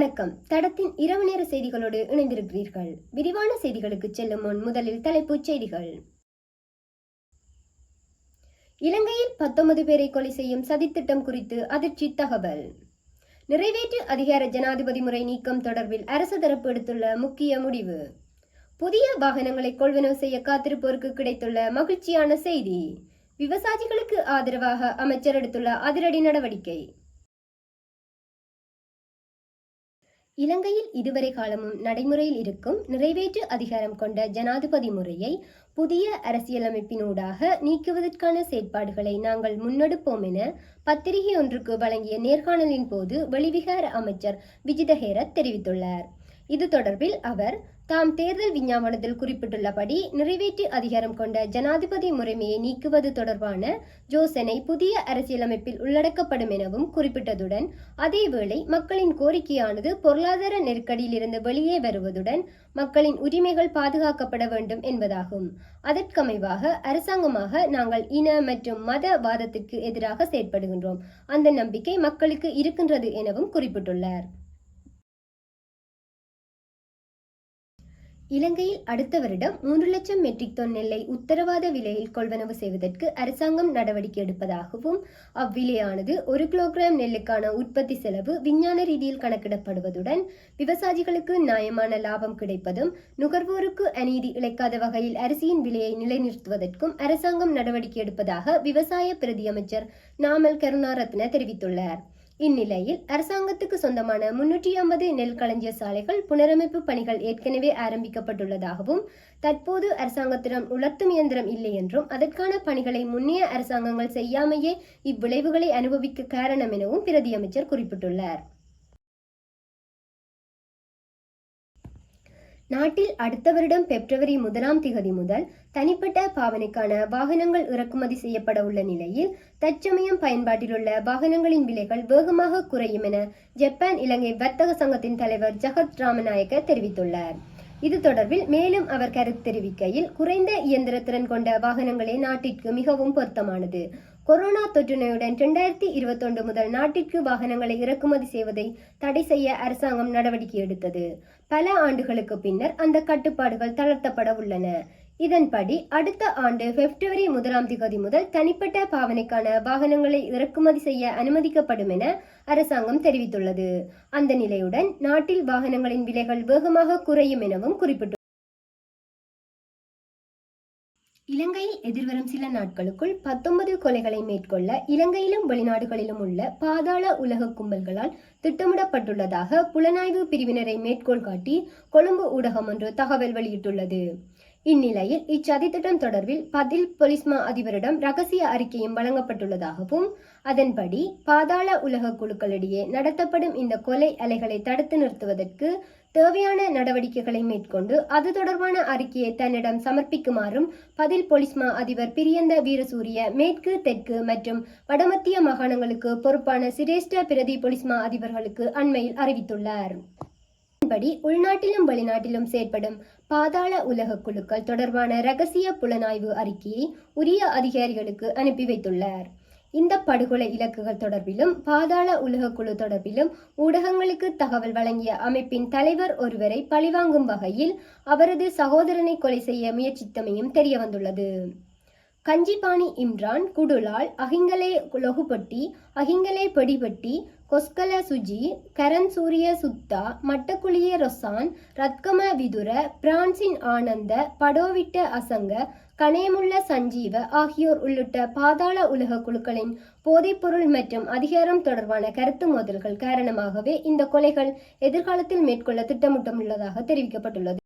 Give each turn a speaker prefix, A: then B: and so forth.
A: வணக்கம். தடத்தின் இரவு நேர செய்திகளோடு இணைந்திருக்கிறீர்கள். விரிவான செய்திகளுக்கு செல்லும் முன் முதலில் தலைப்புச் செய்திகள். இலங்கையில் 19 பேரை கொலை செய்யும் சதித்திட்டம் குறித்து அதிர்ச்சி தகவல். நிறைவேற்று அதிகார ஜனாதிபதி முறை நீக்கம் தொடர்பில் அரசு தரப்பு எடுத்துள்ள முக்கிய முடிவு. புதிய வாகனங்களை கொள்வனவு செய்ய காத்திருப்போருக்கு கிடைத்துள்ள மகிழ்ச்சியான செய்தி. விவசாயிகளுக்கு ஆதரவாக அமைச்சர் எடுத்துள்ள அதிரடி நடவடிக்கை. இலங்கையில் இதுவரை காலமும் நடைமுறையில் இருக்கும் நிறைவேற்று அதிகாரம் கொண்ட ஜனாதிபதி முறையை புதிய அரசியலமைப்பினூடாக நீக்குவதற்கான செயற்பாடுகளை நாங்கள் முன்னெடுப்போம் என பத்திரிகை ஒன்றுக்கு வழங்கிய நேர்காணலின் போது வெளிவிகார அமைச்சர் விஜித ஹேரத் தெரிவித்துள்ளார். இது தொடர்பில் அவர் தாம் தேர்தல் விஞ்ஞாபனத்தில் குறிப்பிட்டுள்ளபடி நிறைவேற்று அதிகாரம் கொண்ட ஜனாதிபதி முறைமையை நீக்குவது தொடர்பான யோசனை புதிய அரசியலமைப்பில் உள்ளடக்கப்படும் எனவும் குறிப்பிட்டதுடன் அதேவேளை மக்களின் கோரிக்கையானது பொருளாதார நெருக்கடியில் இருந்து வெளியே வருவதுடன் மக்களின் உரிமைகள் பாதுகாக்கப்பட வேண்டும் என்பதாகும். அதற்கமைவாக அரசாங்கமாக நாங்கள் இன மற்றும் மத வாதத்திற்கு எதிராக செயற்படுகின்றோம். அந்த நம்பிக்கை மக்களுக்கு இருக்கின்றது எனவும் குறிப்பிட்டுள்ளார். இலங்கையில் அடுத்த வருடம் 3 லட்சம் மெட்ரிக் டன் நெல்லை உத்தரவாத விலையில் கொள்வனவு செய்வதற்கு அரசாங்கம் நடவடிக்கை எடுப்பதாகவும் அவ்விலையானது 1 கிலோகிராம் நெல்லுக்கான உற்பத்தி செலவு விஞ்ஞான ரீதியில் கணக்கிடப்படுவதுடன் விவசாயிகளுக்கு நியாயமான லாபம் கிடைப்பதும் நுகர்வோருக்கு அநீதி இழைக்காத வகையில் அரிசியின் விலையை நிலைநிறுத்துவதற்கும் அரசாங்கம் நடவடிக்கை எடுப்பதாக விவசாய பிரதி அமைச்சர் நாமல் கருணாரத்ன தெரிவித்துள்ளார். இந்நிலையில் அரசாங்கத்துக்கு சொந்தமான 350 நெல் களஞ்சிய சாலைகள் புனரமைப்பு பணிகள் ஏற்கனவே ஆரம்பிக்கப்பட்டுள்ளதாகவும் தற்போது அரசாங்கத்திடம் உலர்த்தும் இயந்திரம் இல்லை என்றும் அதற்கான பணிகளை முன்னைய அரசாங்கங்கள் செய்யாமையே இவ்விளைவுகளை அனுபவிக்க காரணம் எனவும் பிரதி அமைச்சர் குறிப்பிட்டுள்ளார். நாட்டில் அடுத்த வருடம் பிப்ரவரி 1 முதல் தனிப்பட்ட பாவனைக்கான வாகனங்கள் இறக்குமதி செய்யப்பட உள்ள நிலையில் தற்சமயம் பயன்பாட்டிலுள்ள வாகனங்களின் விலைகள் வேகமாக குறையும் என ஜப்பான் இலங்கை வர்த்தக சங்கத்தின் தலைவர் ஜகத் ராமநாயக்க தெரிவித்துள்ளார். இது தொடர்பில் மேலும் அவர் கருத்து தெரிவிக்கையில் குறைந்த இயந்திர திறன் கொண்ட வாகனங்களே நாட்டிற்கு மிகவும் பொருத்தமானது. கொரோனா தொற்று நோயுடன் 2021 முதல் நாட்டிற்கு வாகனங்களை இறக்குமதி செய்வதை தடை செய்ய அரசாங்கம் நடவடிக்கை எடுத்தது. பல ஆண்டுகளுக்கு பின்னர் அந்த கட்டுப்பாடுகள் தளர்த்தப்பட உள்ளன. இதன்படி அடுத்த ஆண்டு பிப்ரவரி 1 முதல் தனிப்பட்ட பாவனைக்கான வாகனங்களை இறக்குமதி செய்ய அனுமதிக்கப்படும் என அரசாங்கம் தெரிவித்துள்ளது. அந்த நிலையுடன் நாட்டில் வாகனங்களின் விலைகள் வேகமாக குறையும் எனவும் குறிப்பிட்டுள்ளது. இலங்கையில் எதிர்வரும் சில நாட்களுக்குள் 19 கொலைகளை மேற்கொள்ள இலங்கையிலும் வெளிநாடுகளிலும் உள்ள பாதாள உலக கும்பல்களால் திட்டமிடப்பட்டுள்ளதாக புலனாய்வு பிரிவினரை மேற்கோள் காட்டி கொழும்பு ஊடகம் ஒன்று தகவல் வெளியிட்டுள்ளது. இந்நிலையில் இச்சதித்திட்டம் தொடர்பில் பதில் பொலிஸ்மா அதிபரிடம் ரகசிய அறிக்கையும் வழங்கப்பட்டுள்ளதாகவும் அதன்படி பாதாள உலக குழுக்களிடையே நடத்தப்படும் இந்த கொலை அலைகளை தடுத்து நிறுத்துவதற்கு தேவையான நடவடிக்கைகளை மேற்கொண்டு அது தொடர்பான அறிக்கையை தன்னிடம் சமர்ப்பிக்குமாறும் பதில் பொலிஸ்மா அதிபர் பிரியந்த வீரசூரிய மேற்கு தெற்கு மற்றும் வடமத்திய மாகாணங்களுக்கு பொறுப்பான சிரேஷ்ட பிரதி பொலிஸ்மா அதிபர்களுக்கு அண்மையில் அறிவித்துள்ளார். படி உள்நாட்டிலும் வெளிநாட்டிலும் செயற்படும் பாதாள உலக குழுக்கள் தொடர்பான இரகசிய புலனாய்வு அறிக்கையை உரிய அதிகாரிகளுக்கு அனுப்பி வைத்துள்ளார். இந்த படுகொலை இலக்குகள் தொடர்பிலும் பாதாள உலக குழு தொடர்பிலும் ஊடகங்களுக்கு தகவல் வழங்கிய அமைப்பின் தலைவர் ஒருவரை பழிவாங்கும் வகையில் அவரது சகோதரனை கொலை செய்ய முயற்சித்தமையும் தெரியவந்துள்ளது. கஞ்சிபாணி இம்ரான், குடுலால், அகிங்கலே லொகுபட்டி, அகிங்கலே பொடிபட்டி, கொஸ்கல சுஜி, கரண் சூரிய சுத்தா, மட்டக்குளிய ரொசான், ரத்கம விதுர, பிரான்சின் ஆனந்த, படோவிட்ட அசங்க, கணேமுள்ள சஞ்சீவ ஆகியோர் உள்ளிட்ட பாதாள உலக குழுக்களின் போதைப்பொருள் மற்றும் அதிகாரம் தொடர்பான கருத்து மோதல்கள் காரணமாகவே இந்த கொலைகள் எதிர்காலத்தில் மேற்கொள்ள திட்டமிட்டுள்ளதாக தெரிவிக்கப்பட்டுள்ளது.